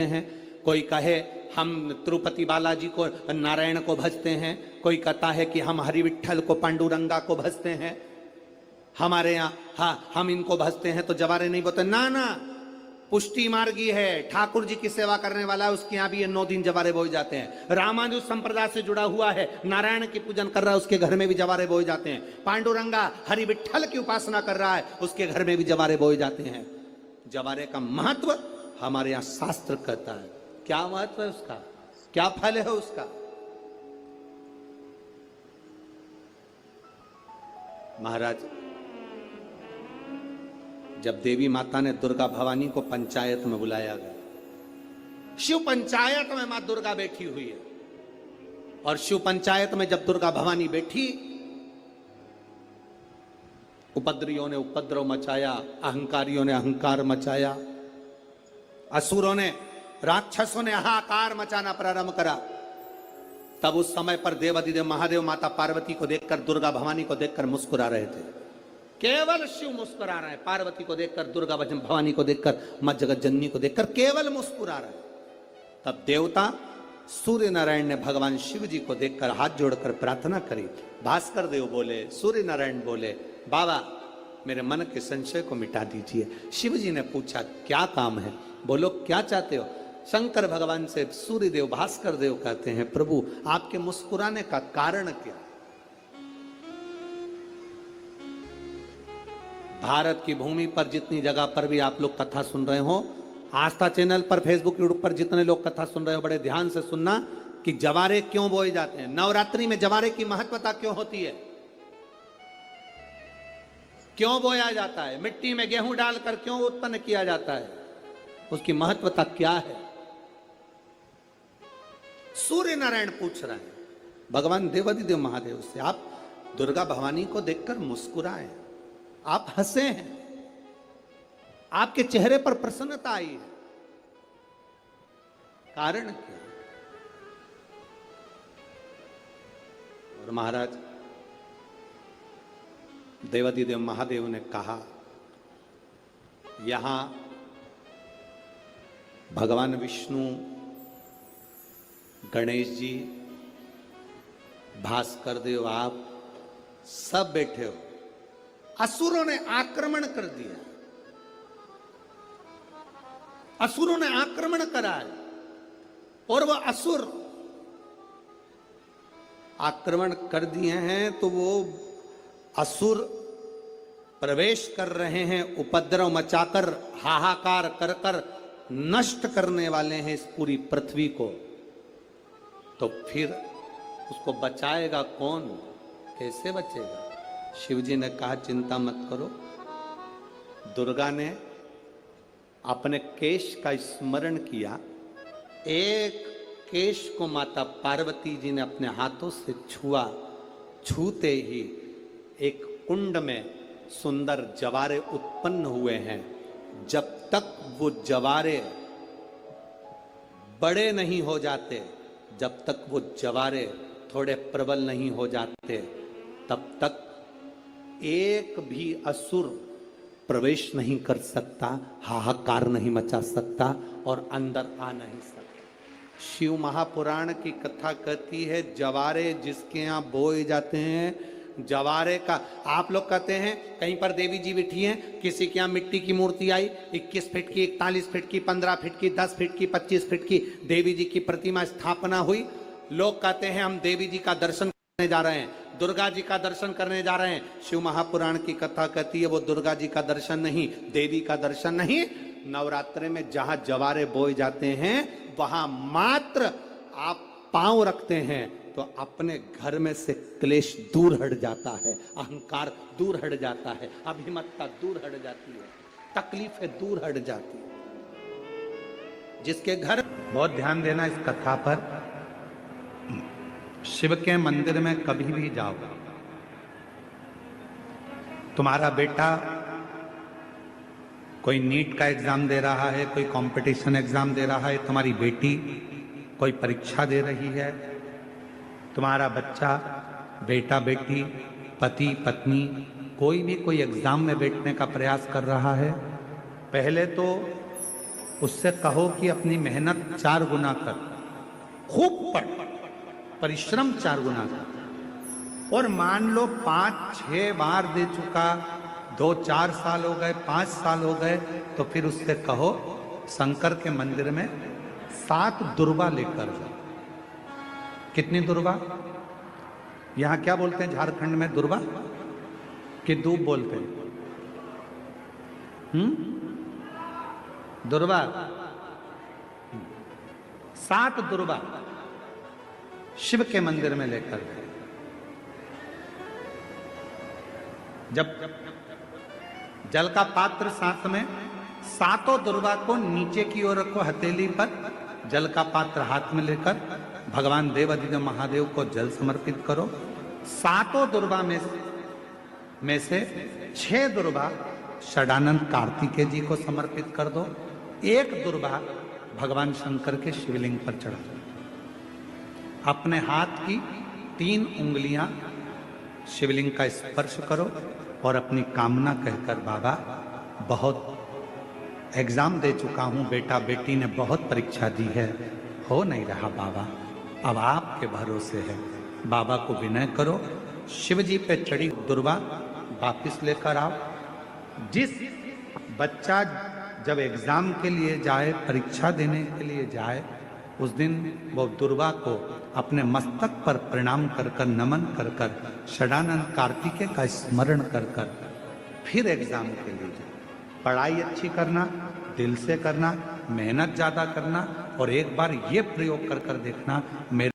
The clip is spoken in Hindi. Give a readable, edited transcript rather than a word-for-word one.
हैं, कोई कहे हम तिरुपति बालाजी को नारायण को भजते हैं, कोई कहता है कि हम हरि विट्ठल को पांडुरंगा को भजते हैं, हमारे यहाँ हाँ हम इनको भजते हैं तो जवारे नहीं बोलते। ना ना, पुष्टि मार्गी है, ठाकुर जी की सेवा करने वाला है, उसके यहाँ भी ये 9 दिन जवारे बोए जाते हैं। रामानुज संप्रदाय से जुड़ा हुआ है, नारायण की पूजन कर रहा है, उसके घर में भी जवारे बोए जाते हैं। पांडुरंगा हरि विट्ठल की उपासना कर रहा है, उसके घर में भी जवारे बोए जाते हैं। जवारे का महत्व हमारे यहाँ शास्त्र कहता है। क्या महत्व है उसका, क्या फल है उसका? महाराज, जब देवी माता ने दुर्गा भवानी को पंचायत में बुलाया गया, शिव पंचायत में मां दुर्गा बैठी हुई है, और शिव पंचायत में जब दुर्गा भवानी बैठी, उपद्रवियों ने उपद्रव मचाया, अहंकारियों ने अहंकार मचाया, असुरों ने राक्षसों ने हाहाकार मचाना प्रारंभ करा। तब उस समय पर देवाधिदेव महादेव माता पार्वती को देखकर, दुर्गा भवानी को देखकर मुस्कुरा रहे थे। केवल शिव मुस्कुरा रहे हैं, पार्वती को देखकर, दुर्गा भवानी को देखकर, मां जगत जननी को देखकर केवल मुस्कुरा रहे हैं। तब देवता सूर्य नारायण ने भगवान शिव जी को देखकर हाथ जोड़कर प्रार्थना करी। भास्कर देव बोले, सूर्य नारायण बोले, बाबा मेरे मन के संशय को मिटा दीजिए। शिव जी ने पूछा क्या काम है? बोलो क्या चाहते हो? शंकर भगवान से सूर्य देव भास्कर देव कहते हैं, प्रभु आपके मुस्कुराने का कारण क्या? भारत की भूमि पर जितनी जगह पर भी आप लोग कथा सुन रहे हो, आस्था चैनल पर, फेसबुक, यूट्यूब पर जितने लोग कथा सुन रहे हो, बड़े ध्यान से सुनना कि जवारे क्यों बोए जाते हैं। नवरात्रि में जवारे की महत्वता क्यों होती है, क्यों बोया जाता है, मिट्टी में गेहूं डालकर क्यों उत्पन्न किया जाता है, उसकी महत्वता क्या है? सूर्य नारायण पूछ रहे हैं भगवान देवाधिदेव महादेव से, आप दुर्गा भवानी को देखकर मुस्कुराए, आप हंसे हैं, आपके चेहरे पर प्रसन्नता आई है, कारण क्या? और महाराज देवाधिदेव महादेव ने कहा, यहां भगवान विष्णु, गणेश जी, भास्कर देव, आप सब बैठे हो। असुरों ने आक्रमण कर दिया, असुरों ने आक्रमण करा है, और वह असुर आक्रमण कर दिए हैं तो वो असुर प्रवेश कर रहे हैं, उपद्रव मचाकर, हाहाकार कर कर नष्ट करने वाले हैं इस पूरी पृथ्वी को। तो फिर उसको बचाएगा कौन, कैसे बचेगा? शिव जी ने कहा चिंता मत करो। दुर्गा ने अपने केश का स्मरण किया, एक केश को माता पार्वती जी ने अपने हाथों से छुआ, छूते ही एक कुंड में सुंदर जवारे उत्पन्न हुए हैं। जब तक वो जवारे बड़े नहीं हो जाते, जब तक वो जवारे थोड़े प्रबल नहीं हो जाते, तब तक एक भी असुर प्रवेश नहीं कर सकता, हाहाकार नहीं मचा सकता और अंदर आ नहीं सकता। शिव महापुराण की कथा कहती है, जवारे जिसके यहाँ बोए जाते हैं, जवारे का, आप लोग कहते हैं कहीं पर देवी जी बैठी हैं, किसी के यहाँ मिट्टी की मूर्ति आई, 21 फीट की, 41 फीट की, 15 फीट की, 10 फीट की, 25 फीट की देवी जी की प्रतिमा स्थापना हुई। लोग कहते हैं हम देवी जी का दर्शन करने जा रहे हैं, दुर्गा जी का दर्शन करने जा रहे हैं। शिव महापुराण की कथा कहती है वो दुर्गा जी का दर्शन नहीं, देवी का दर्शन नहीं। नवरात्रे में जहां जवारे बोए जाते हैं वहां मात्र आप पांव रखते हैं तो अपने घर में से क्लेश दूर हट जाता है, अहंकार दूर हट जाता है, अभिमतता दूर हट जाती है, तकलीफें दूर हट जाती है। जिसके घर, बहुत ध्यान देना इस कथा पर, शिव के मंदिर में कभी भी जाओ, तुम्हारा बेटा कोई नीट का एग्जाम दे रहा है, कोई कंपटीशन एग्जाम दे रहा है, तुम्हारी बेटी कोई परीक्षा दे रही है, तुम्हारा बच्चा, बेटा बेटी, पति पत्नी, कोई भी कोई एग्जाम में बैठने का प्रयास कर रहा है, पहले तो उससे कहो कि अपनी मेहनत 4 गुना कर, खूब पढ़, परिश्रम 4 गुना कर। और मान लो 5-6 बार दे चुका, 2-4 साल हो गए, 5 साल हो गए, तो फिर उससे कहो शंकर के मंदिर में 7 दुर्वा लेकर जाओ। कितनी दुर्वा? यहां क्या बोलते हैं झारखंड में? दुर्वा कि दूब बोलते हैं? दुर्वा। 7 दुर्वा शिव के मंदिर में लेकर गए। जब जल का पात्र साथ में, 7 दुर्वा को नीचे की ओर रखो हथेली पर, जल का पात्र हाथ में लेकर भगवान देवाधिदेव महादेव को जल समर्पित करो। 7 दुर्वा में से 6 दुर्वा षडानंद कार्तिकेय जी को समर्पित कर दो। 1 दुर्वा भगवान शंकर के शिवलिंग पर चढ़ा दो। अपने हाथ की 3 उंगलियां शिवलिंग का स्पर्श करो और अपनी कामना कहकर, बाबा बहुत एग्जाम दे चुका हूं, बेटा बेटी ने बहुत परीक्षा दी है, हो नहीं रहा बाबा, अब आपके भरोसे है। बाबा को विनय करो, शिव जी पे चढ़ी दुर्वा वापिस लेकर आओ। जिस बच्चा जब एग्जाम के लिए जाए, परीक्षा देने के लिए जाए, उस दिन वो दुर्वा को अपने मस्तक पर प्रणाम कर कर, नमन कर कर, षडानंद कार्तिकेय का स्मरण कर कर फिर एग्जाम के लिए जाए। पढ़ाई अच्छी करना, दिल से करना, मेहनत ज्यादा करना, और एक बार ये प्रयोग कर कर देखना, मेरे